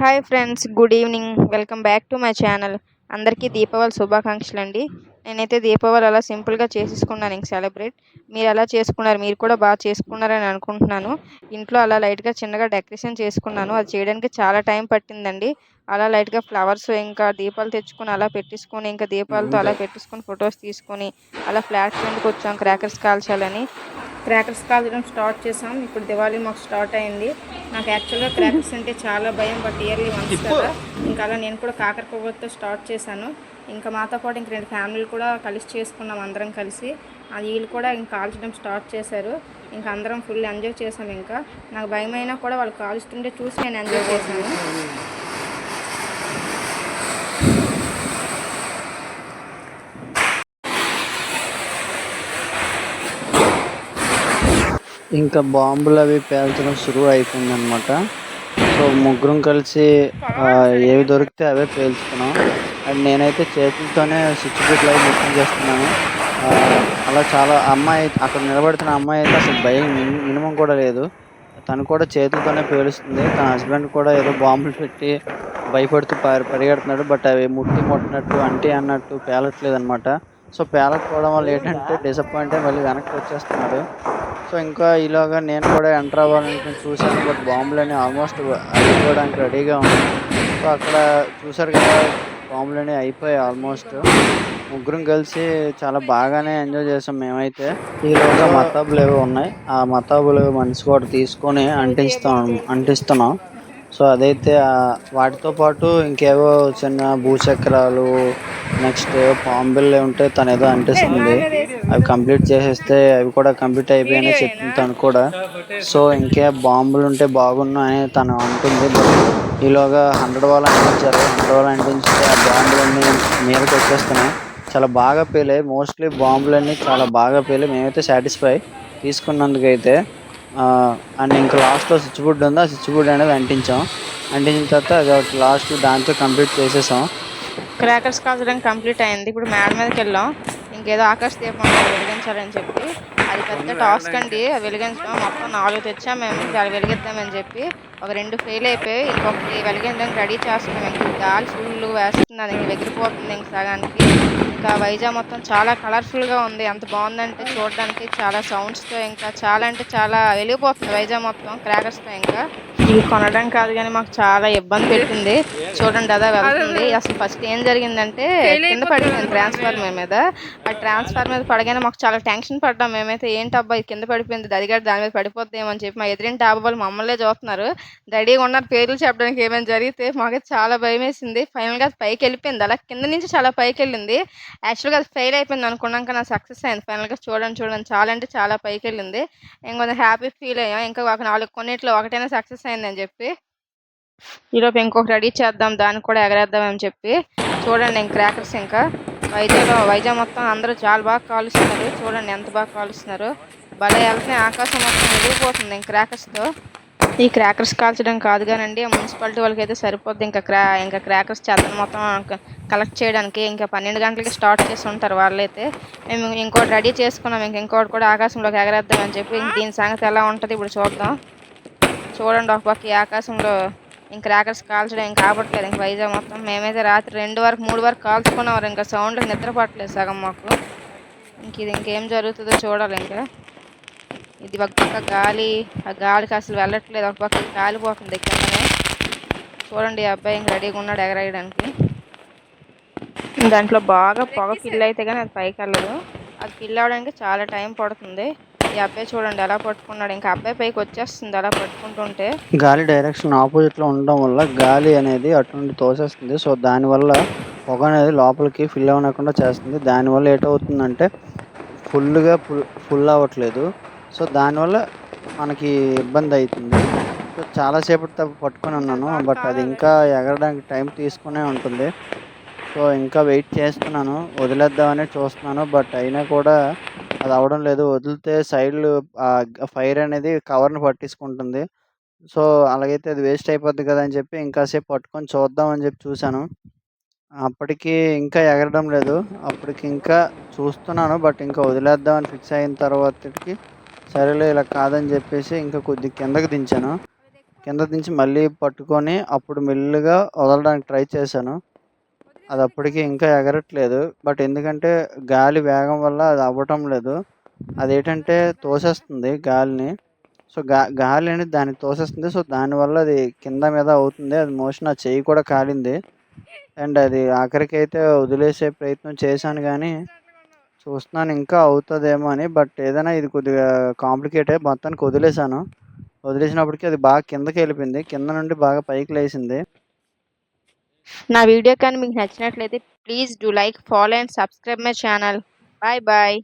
Hi friends, good evening. Welcome back to my channel. అందరికీ దీపావళి శుభాకాంక్షలు అండి. నేనైతే దీపావళి అలా సింపుల్గా చేసేసుకున్నాను ఇంక సెలబ్రేట్. మీరు ఎలా చేసుకున్నారు? మీరు కూడా బాగా చేసుకున్నారని అనుకుంటున్నాను. ఇంట్లో అలా లైట్గా చిన్నగా డెకరేషన్ చేసుకున్నాను. అది చేయడానికి చాలా టైం పట్టిందండి. అలా లైట్గా ఫ్లవర్స్ ఇంకా దీపాలు తెచ్చుకొని అలా పెట్టేసుకొని ఇంకా దీపాలతో అలా పెట్టేసుకొని ఫొటోస్ తీసుకొని అలా ఫ్లాట్ కిందకి వచ్చాం క్రాకర్స్ కాల్చాలని. క్రాకర్స్ కాల్చడం స్టార్ట్ చేసాం. ఇప్పుడు దివాళీ మాకు స్టార్ట్ అయింది. నాకు యాక్చువల్గా క్రాకర్స్ అంటే చాలా భయం, బట్ ఇయర్లీ వన్స్ కదా. ఇంకా అలా నేను కూడా కాకరపువ్వుతో స్టార్ట్ చేశాను. ఇంకా మాతో పాటు ఇంక 2 ఫ్యామిలీలు కూడా కలిసి చేసుకున్నాం అందరం కలిసి. వీళ్ళు కూడా ఇంకా కాల్చడం స్టార్ట్ చేశారు. ఇంకా అందరం ఫుల్ ఎంజాయ్ చేసాం. ఇంకా నాకు భయమైనా కూడా వాళ్ళు కాల్చుతుంటే చూసి నేను ఎంజాయ్ చేశాను. ఇంకా బాంబులు అవి పేల్చడం సులువు అయిపోయిందనమాట. సో ముగ్గురం కలిసి ఏవి దొరికితే అవే పేల్చుకున్నాం. అండ్ నేనైతే చేతులతోనే స్విచ్ బోర్డులు అవి ముట్టించేస్తున్నాను. అలా చాలా అమ్మాయి అక్కడ నిలబడుతున్న అమ్మాయి అయితే అసలు భయం మినిమం కూడా లేదు. తను కూడా చేతులతోనే పేలుస్తుంది. తన హస్బెండ్ కూడా ఏదో బాంబులు పెట్టి భయపడుతూ పరిగెడుతున్నాడు. బట్ అవి ముట్టినట్టు అన్నట్టు పేలట్లేదు అనమాట. సో పేలకపోవడం వల్ల ఏంటంటే డిసప్పాయింట్ అయ్యి మళ్ళీ వెనక్కి వచ్చేస్తున్నాడు. సో ఇంకా ఈలోగా నేను కూడా ఎంటర్ అవ్వాలనుకుని చూశాను. బట్ బాంబులన్నీ ఆల్మోస్ట్ అయిపోవడానికి రెడీగా ఉన్నాయి. సో అక్కడ చూసారు కదా, బాంబులన్నీ అయిపోయాయి ఆల్మోస్ట్. ముగ్గురం కలిసి చాలా బాగానే ఎంజాయ్ చేసాం మేమైతే. ఈలోగా మతాబులు ఏవో ఉన్నాయి. ఆ మతాబులు మనిషి కూడా తీసుకొని అంటిస్తున్నాం. సో అదైతే వాటితో పాటు ఇంకేవో చిన్న భూచక్రాలు, నెక్స్ట్ పాంబిల్లు ఉంటే తను ఏదో అంటిస్తుంది. అవి కంప్లీట్ చేసేస్తే అవి కూడా కంప్లీట్ అయిపోయాయని చెప్తుంది తను కూడా. సో ఇంకే బాంబులు ఉంటే బాగున్నా అని తను అంటుంది. బట్ ఈలోగా 100 వాళ్ళు అంటించారు. 100 వాళ్ళు అంటించితే ఆ బాంబులన్నీ మీదకి వచ్చేస్తున్నాయి. చాలా బాగా పేలాయి. మోస్ట్లీ బాంబులన్నీ చాలా బాగా పేలాయి. మేమైతే సాటిస్ఫై తీసుకున్నందుకైతే. అండ్ ఇంకా లాస్ట్లో స్విచ్ బోర్డ్ ఉంది. ఆ స్విచ్ బోర్డ్ అనేది అంటించిన తర్వాత అది లాస్ట్ దాంతో కంప్లీట్ చేసేసాం. క్రాకర్స్ కాల్చడం కంప్లీట్ అయింది. ఇప్పుడు మేడ మీదకి వెళ్ళాం. ఇంకేదో ఆకాశ దీపం వెలిగించాలని చెప్పి. అది పెద్ద టాస్క్ అండి. అది వెలిగించడం మొత్తం 4 తెచ్చాం మేము. అది వెలిగిద్దామని చెప్పి ఒక 2 ఫెయిల్ అయిపోయి ఇంకొకటి వెలిగించడానికి రెడీ చేస్తున్నాం. ఇంక గాలి ఫుల్ వేస్తుంది. అది ఇంక ఎగిరిపోతుంది ఇంక సగానికి. ఇంకా వైజాగ్ మొత్తం చాలా కలర్ఫుల్గా ఉంది. ఎంత బాగుందంటే చూడడానికి, చాలా సౌండ్స్తో ఇంకా చాలా అంటే చాలా వెలిగిపోతుంది వైజాగ్ మొత్తం క్రాకర్స్తో. ఇంకా ఇవి కొనడం కాదు కానీ మాకు చాలా ఇబ్బంది పెట్టింది. చూడండి అదా వెళ్తుంది. అసలు ఫస్ట్ ఏం జరిగిందంటే కింద పడిపోయింది ట్రాన్స్ఫార్మర్ మీద. ఆ ట్రాన్స్ఫార్మర్ మీద పడగానే మాకు చాలా టెన్షన్ పడ్డాం మేమైతే. ఏంటి అబ్బా ఇది కింద పడిపోయింది, దరిగాడు దాని మీద పడిపోద్దేమో అని చెప్పి మా ఎదురింటి డాబా వాళ్ళు మమ్మల్నే చూస్తున్నారు. రెడీగా ఉన్నారు పేర్లు చెప్పడానికి ఏమైనా జరిగితే. మాకైతే చాలా భయం వేసింది. ఫైనల్గా అది పైకి వెళ్ళిపోయింది. అలా కింద నుంచి చాలా పైకి వెళ్ళింది. యాక్చువల్గా అది ఫెయిల్ అయిపోయింది అనుకున్నాక నా సక్సెస్ అయింది. ఫైనల్గా చూడండి చాలా అంటే చాలా పైకి వెళ్ళింది. ఇంకొంచెం హ్యాపీ ఫీల్ అయ్యాం. ఇంకా ఒక 4 కొన్నిట్లో ఒకటైనా సక్సెస్ అయిందని చెప్పి. ఈలోపు ఇంకొకటి రెడీ చేద్దాం, దానికి కూడా ఎగరేద్దాం అని చెప్పి. చూడండి ఇంక క్రాకర్స్ ఇంకా వైజాగ్ మొత్తం అందరూ చాలా బాగా కాలుస్తున్నారు. చూడండి ఎంత బాగా కాలుస్తున్నారు. భలే వెళ్తున్నాయి. ఆకాశం మొత్తం ఎగిరిపోతుంది ఇంక క్రాకర్స్తో. ఈ క్రాకర్స్ కాల్చడం కాదు కానండి, మున్సిపాలిటీ వాళ్ళకి అయితే సరిపోద్ది. ఇంకా క్రాకర్స్ చెత్తను మొత్తం కలెక్ట్ చేయడానికి ఇంకా 12 గంటలకి స్టార్ట్ చేసి ఉంటారు వాళ్ళైతే. మేము ఇంకోటి రెడీ చేసుకున్నాం. ఇంకోటి కూడా ఆకాశంలోకి ఎగరేద్దామని చెప్పి. దీని సంగతి ఎలా ఉంటుంది ఇప్పుడు చూద్దాం. చూడండి ఒక పక్క ఈ ఆకాశంలో ఇంక క్రాకర్స్ కాల్చడం ఇంకా ఆపట్లేదు ఇంక వైజాగ్ మొత్తం. మేమైతే రాత్రి 2 వరకు 3 వరకు కాల్చుకున్నాం. ఇంకా సౌండ్కి నిద్ర పట్టలేదు సగం మాకు. ఇది ఇంకేం జరుగుతుందో చూడాలి. ఇంకా ఇది ఒక పక్క గాలి, ఆ గాలికి అసలు వెళ్ళట్లేదు. ఒక పక్క కాలిపోతుంది కిందనే. చూడండి ఈ అబ్బాయి ఇంక రెడీగా ఉన్నాడు ఎగరేయడానికి. దాంట్లో బాగా పొగ ఫిల్ అయితే కానీ అది పైకి వెళ్ళదు. అది ఫిల్ అవ్వడానికి చాలా టైం పడుతుంది. ఈ అబ్బాయి చూడండి ఎలా పట్టుకున్నాడు. ఇంకా అబ్బాయి పైకి వచ్చేస్తుంది అలా పట్టుకుంటుంటే. గాలి డైరెక్షన్ ఆపోజిట్లో ఉండడం వల్ల గాలి అనేది అటు నుండి తోసేస్తుంది. సో దానివల్ల పొగ అనేది లోపలికి ఫిల్ అవ్వకుండా చేస్తుంది. దానివల్ల ఏటవుతుందంటే ఫుల్ అవ్వట్లేదు. సో దానివల్ల మనకి ఇబ్బంది అవుతుంది. సో చాలాసేపటి పట్టుకొని ఉన్నాను. బట్ అది ఇంకా ఎగరడానికి టైం తీసుకునే ఉంటుంది. సో ఇంకా వెయిట్ చేస్తున్నాను, వదిలేద్దామని చూస్తున్నాను. బట్ అయినా కూడా అది అవ్వడం లేదు. వదిలితే సైడ్లు ఫైర్ అనేది కవర్ని పట్టేసుకుంటుంది. సో అలాగైతే అది వేస్ట్ అయిపోద్ది కదా అని చెప్పి ఇంకాసేపు పట్టుకొని చూద్దామని చెప్పి చూశాను. అప్పటికి ఇంకా ఎగరడం లేదు. అప్పటికి ఇంకా చూస్తున్నాను. బట్ ఇంకా వదిలేద్దామని ఫిక్స్ అయిన తర్వాతకి సరేలే ఇలా కాదని చెప్పేసి ఇంకా కొద్ది కిందకి దించాను. కింద దించి మళ్ళీ పట్టుకొని అప్పుడు మెల్లిగా వదలడానికి ట్రై చేశాను. అది అప్పటికి ఇంకా ఎగరట్లేదు. బట్ ఎందుకంటే గాలి వేగం వల్ల అది అవ్వటం లేదు. అదేంటంటే తోసేస్తుంది గాలిని. సో, గాలి అనేది దాన్ని తోసేస్తుంది. సో, దానివల్ల అది కింద మీద అవుతుంది. అది మోస్ట్ నా చెయ్యి కూడా కాలింది. అండ్ అది ఆఖరికైతే వదిలేసే ప్రయత్నం చేశాను గానీ, చూస్తున్నాను ఇంకా అవుతదేమో అని. బట్ ఏదైనా ఇది కొద్దిగా కాంప్లికేటే. మొత్తానికి వదిలేసాను. వదిలేసినప్పటికి అది బాగా కిందకెళ్ళిపోయింది. కింద నుండి బాగా పైకి లేసింది. నా వీడియో కానీ మీకు నచ్చినట్లయితే please do like, follow and subscribe my channel. Bye bye.